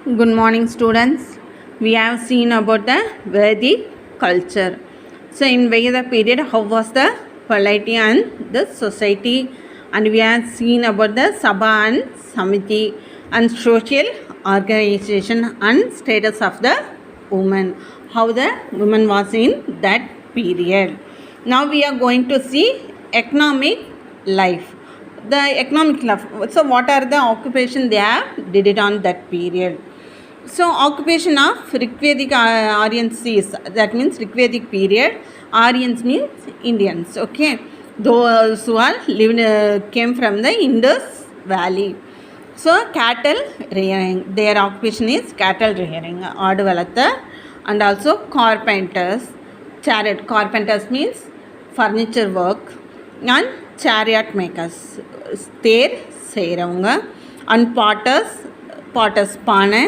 Good morning, students. We have seen about the Vedic culture. So, in Vedic period, how was the polity and the society? And we have seen about the Sabha and Samiti and social organization and status of the woman. How the woman was in that period. Now, we are going to see economic life. The economic life. So, what are the occupation they have did it on that period? So, occupation of Rigvedic Aryans is, that means Rigvedic period. Aryans means Indians, okay. Those who are came from the Indus Valley. So, cattle rearing, their occupation is cattle rearing, Adu Valatha, and also carpenters, chariot. Carpenters means furniture work, and chariot makers, தேர் செய்கிறவங்க, and potters பானை,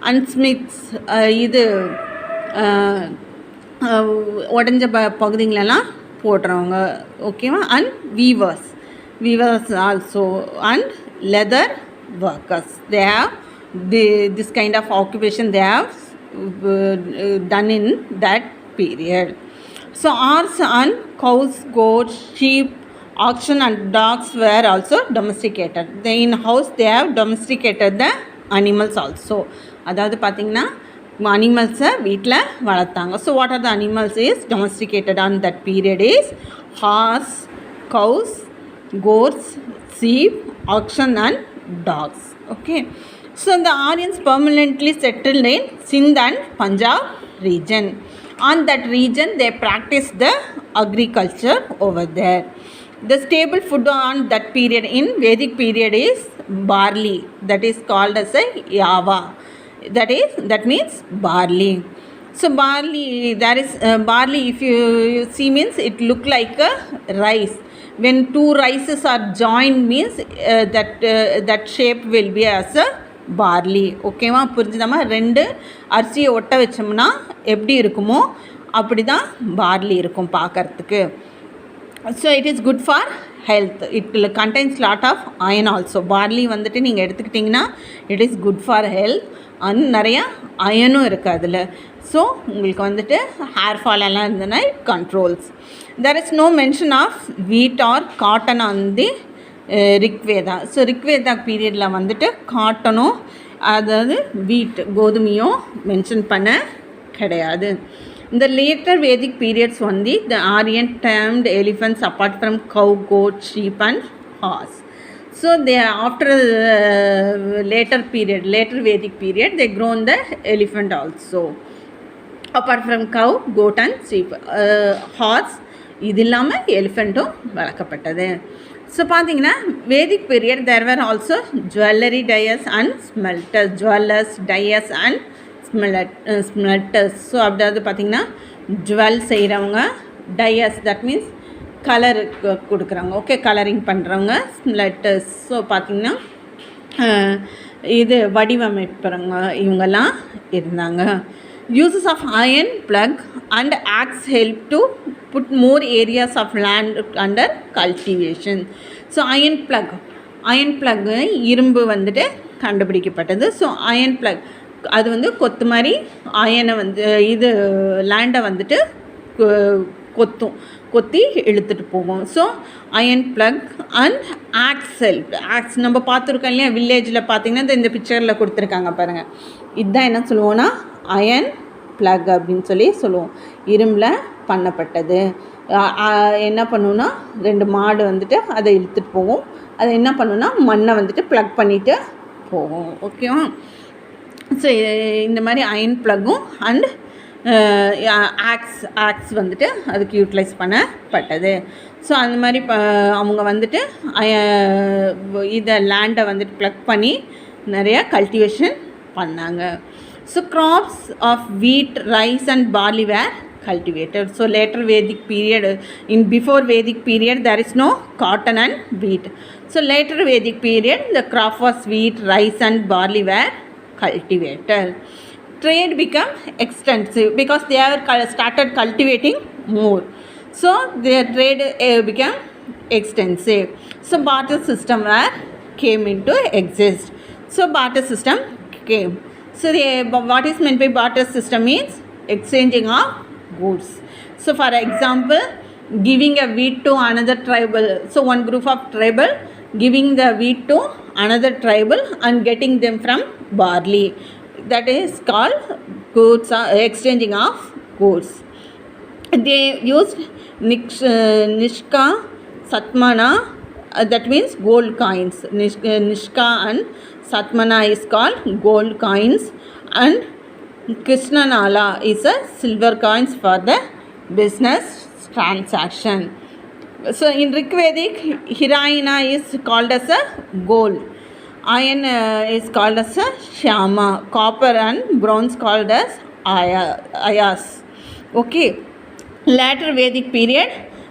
and smiths இது உடஞ்ச பகுதிங்களெல்லாம் போடுறவங்க, ஓகேவா. And weavers also, and leather workers. They have this kind of occupation they have done in that period. So horse and cows, goats, sheep, oxen and dogs were also domesticated. They in house they have domesticated the animals also. அதாவது பார்த்திங்கன்னா அனிமல்ஸை வீட்டில் வளர்த்தாங்க. So what are the animals is domesticated on that period is horse, cows, goats, sheep, oxen and dogs, okay. So the Aryans permanently settled in Sindh and Punjab region. On that region they practiced the agriculture over there. The staple food on that period in Vedic period is barley, that is called as a yava, that means barley. So barley, there is barley, if you see, means it look like a rice. When two rices are joined means that shape will be as a barley, ஓகேவா. புரிஞ்சுதாம்மா? ரெண்டு அரிசியை ஒட்ட வச்சோம்னா எப்படி இருக்குமோ அப்படி தான் barley இருக்கும் பார்க்கறதுக்கு. So it is good for health. It contains lot of iron also. Barley வந்துட்டு நீங்கள் எடுத்துக்கிட்டிங்கன்னா it is good for health, and நிறையா அயனும் இருக்குது அதில். ஸோ உங்களுக்கு வந்துட்டு ஹேர் ஃபால் எல்லாம் இருந்ததுன்னா it controls. There is no mention of wheat or cotton on the Rigveda. So Rigveda பீரியடில் வந்துட்டு காட்டனும், அதாவது வீட் கோதுமையும் மென்ஷன் பண்ண கிடையாது. In the later Vedic periods only, the Aryan tamed elephants apart from cow, goat, sheep and horse. So they after later Vedic period, they grown the elephant also. Apart from cow, goat and sheep, horse, இது இல்லாமல் எலிஃபெண்ட்டும் வளர்க்கப்பட்டது. So பார்த்தீங்கன்னா Vedic period there were also jewellery dyers and smelters. Jewellers, dyers and smelters. So அதாவது பார்த்திங்கன்னா jewel செய்கிறவங்க, dyers that means colour கொடுக்குறவங்க, okay, colouring பண்ணுறவங்க, smelters. So பார்த்திங்கன்னா இது வடிவமைப்புறவங்க இவங்கெல்லாம் இருந்தாங்க. Uses of iron plug and axe help to put more areas of land under cultivation. So iron plug இரும்பு வந்துட்டு கண்டுபிடிக்கப்பட்டது. ஸோ அயன் பிளக் அது வந்து கொத்து மாதிரி அயனை வந்து இது லேண்டை வந்துட்டு கொத்தி இழுத்துட்டு போகும். So iron plough and axe help. Axe நம்ம பார்த்துருக்கோம் இல்லையா, வில்லேஜில் பார்த்தீங்கன்னா இந்த பிக்சரில் கொடுத்துருக்காங்க பாருங்கள். இதுதான் என்ன சொல்லுவோன்னா அயன் பிளக் அப்படின்னு சொல்லுவோம். இரும்பில் பண்ணப்பட்டது. என்ன பண்ணுன்னா ரெண்டு மாடு வந்துட்டு அதை இழுத்துட்டு போகும். அதை என்ன பண்ணுன்னா மண்ணை வந்துட்டு ப்ளக் பண்ணிவிட்டு போகும், ஓகேவா. ஸோ இந்த மாதிரி அயன் ப்ளக்கும் அண்ட் ஆக்ஸ் வந்துட்டு அதுக்கு யூட்டிலைஸ் பண்ணப்பட்டது. ஸோ அந்த மாதிரி அவங்க வந்துட்டு இதை லேண்டை வந்துட்டு ப்ளக் பண்ணி நிறையா கல்டிவேஷன் பண்ணாங்க. So crops of wheat, rice and barley were cultivated. So later Vedic period, in before Vedic period there is no cotton and wheat. So later Vedic period the crop was wheat, rice and barley were cultivated. Trade became extensive because they have started cultivating more. So their trade became extensive. So barter system came into exist. So barter system came. So what is meant by barter system means exchanging of goods. So for example, giving a wheat to another tribal. So one group of tribal giving the wheat to another tribal and getting them from barley. That is called goods, exchanging of goods. They used Nishka, Satmana, that means gold coins. Nishka and Satmana is called gold coins, and Krishnanala is a silver coins for the business transaction. So in Rigvedic, Hirayana is called as a gold. Iron is called as a Shama. Copper and bronze called as Ayas. Okay. Later Vedic period,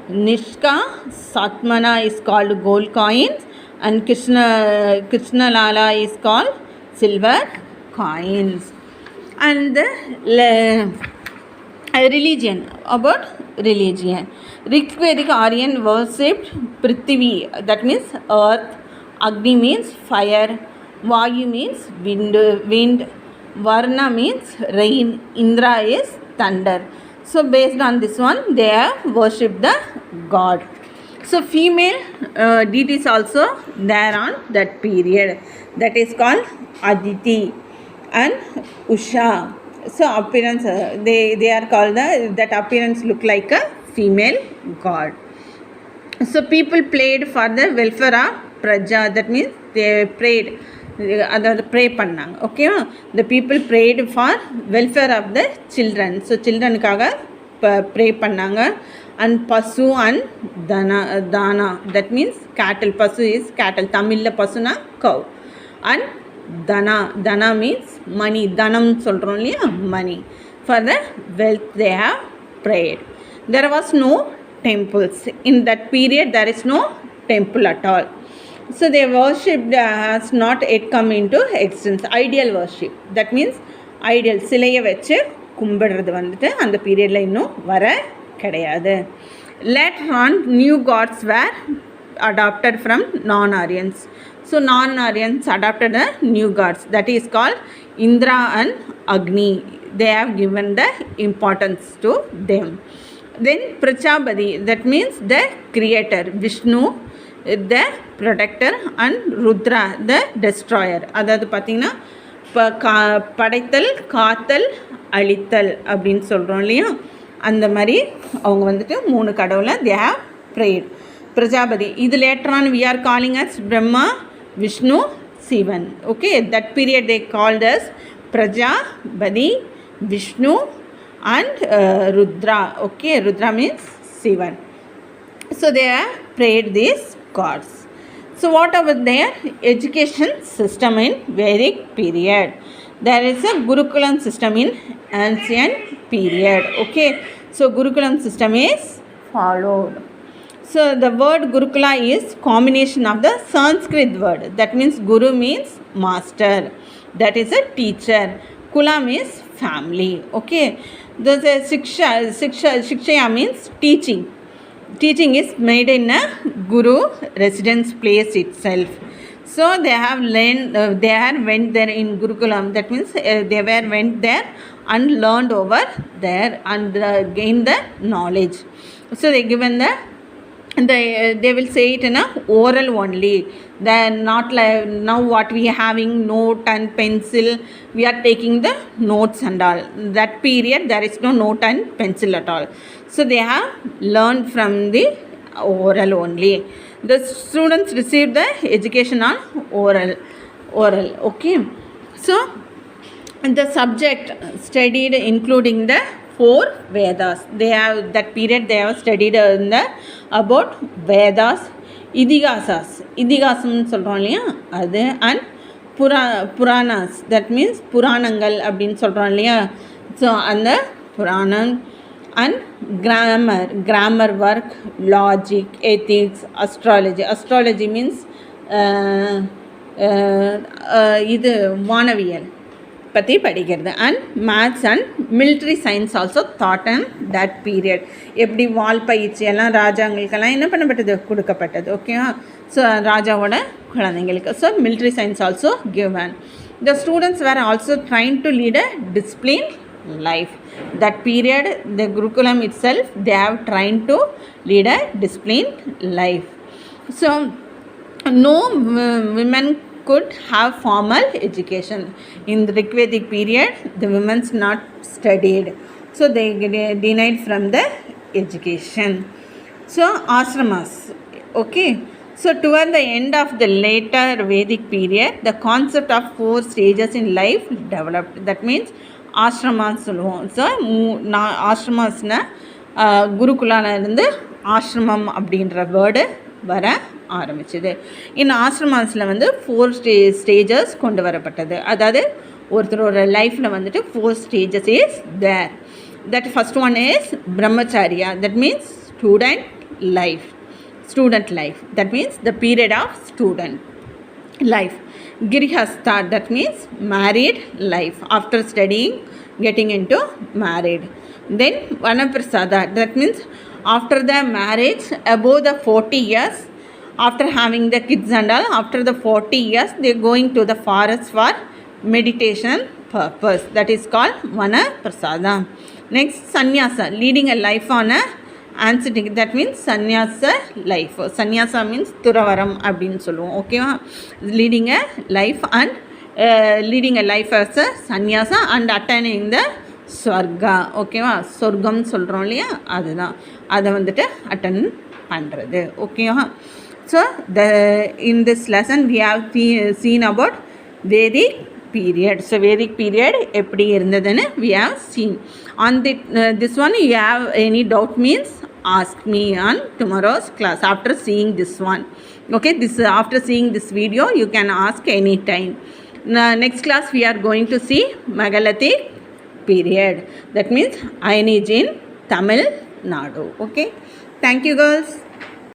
Nishka, Satmana is called gold coins, and Krishnalala is called silver coins. And the religion, about religion. Rigvedic Aryan worshipped Prithvi, that means earth. Agni means fire. Vayu means wind. Varna means rain. Indra is thunder. So based on this one, they have worshipped the god. So female deities also there on that period. That is called Aditi and Usha. So appearance, they are called that appearance look like a female god. So people played for the welfare of Praja. That means they prayed. அதாவது pray பண்ணாங்க. ஓகேவா? The people prayed for welfare of the children. So சில்ட்ரனுக்காக pray பண்ணாங்க. And பசு and தானா, that means cattle. பசு is கேட்டல். தமிழில் பசுனா கவ். அண்ட் தனா மீன்ஸ் மணி. தனம் சொல்கிறோம் இல்லையா, மணி. For the wealth they have prayed. There was no temples. In that period, there is no temple at all. So their worship has not yet come into existence. Ideal worship, that means ideal சிலையை வச்சு கும்பிடுறது வந்துட்டு அந்த பீரியடில் இன்னும் வர கிடையாது. Later on, new gods were adopted from non-Aryans. So non-Aryans adopted the new gods. That is called Indra and Agni. They have given the importance to them. Then Prajapati, that means the creator. Vishnu, the protector, and Rudra, the destroyer. அதாவது பார்த்திங்கன்னா இப்போ படைத்தல், காத்தல், அழித்தல் அப்படின்னு சொல்கிறோம் இல்லையா, அந்த மாதிரி அவங்க வந்துட்டு 3 கடவுளை they have prayed. பிரஜாபதி, இது later on we are calling as Brahma, Vishnu, Sivan. Okay, that period they called as Prajapati, Vishnu and Rudra. Okay, Rudra means Sivan. So they have prayed these gods. So what about their education system in Vedic period? There is a Gurukulam system in ancient period. Okay, so Gurukulam system is followed. So the word Gurukula is combination of the Sanskrit word. That means Guru means master. That is a teacher. Kula means family. Okay, there's a Shikshaya means teaching. Teaching is made in a Guru residence place itself. So they have learned, they have went there in Gurukulam. That means they went there and learned over there and gained the knowledge. So they given they will say it in a oral only. They are not like now what we are having note and pencil. We are taking the notes and all. That period there is no note and pencil at all. So they have learned from the oral only. The students receive the education on oral. Okay, so the subject studied including the 4 Vedas. They have that period they have studied in the about Vedas, இதிகாசம்னு சொல்கிறோம் இல்லையா அது, and Puranas, that means புராணங்கள் அப்படின்னு சொல்கிறோம் இல்லையா. So அந்த புராணம் and grammar work, logic, ethics, astrology means இது வானவியல் பற்றி படிக்கிறது, and maths and military science also taught and that period. எப்படி வால் பயிற்சி எல்லாம் ராஜாங்களுக்கெல்லாம் என்ன பண்ணப்பட்டது, கொடுக்கப்பட்டது. ஓகேவா? ஸோ ராஜாவோட குழந்தைங்களுக்கு. So military science also given. The students were also trying to lead a disciplined life. That period, the Gurukulam itself, they have trying to lead a disciplined life. So no women could have formal education. In the Rigvedic period, the women's not studied, so they denied from the education. So ashramas, okay. So toward the end of the later Vedic period, the concept of 4 stages in life developed. That means ashramas சொல்லுவோம். So ஆஷ்ரமாஸ்னால் குருகுலாலேருந்து ஆஷ்ரமம் அப்படின்ற word வர ஆரம்பிச்சது. இன்னும் ஆசிரமாஸில் வந்து 4 stages கொண்டு வரப்பட்டது. அதாவது ஒருத்தரோட லைஃப்பில் வந்துட்டு 4 stages is there. That first one is brahmacharya. That means student life. That means the period of student life. Girihastha, that means married life, after studying getting into married. Then Vanaprasada, that means after the marriage, above the 40 years, after having the kids and all, after the 40 years, they are going to the forest for meditation purpose. That is called Vanaprasada. Next, Sannyasa, leading a life on a ancestry. That means Sannyasa life. Sannyasa means Turavaram அப்படின்னு சொல்லுவோம். ஓகேவா? Leading a life and leading a life as a sannyasa and attaining the Swarga. ஓகேவா? சொர்க்கம் சொல்கிறோம் இல்லையா, அதுதான். அதை வந்துட்டு அட்டன் பண்ணுறது. ஓகேவா? So in this lesson we have seen about Vedic period. So Vedic period எப்படி இருந்ததுன்னு we have seen. On this one, you have any doubt means ask me on tomorrow's class after seeing this one. Okay, after seeing this video you can ask any time. Next class we are going to see Megalithic period. That means Iron Age in Tamil Nadu. Okay, thank you girls.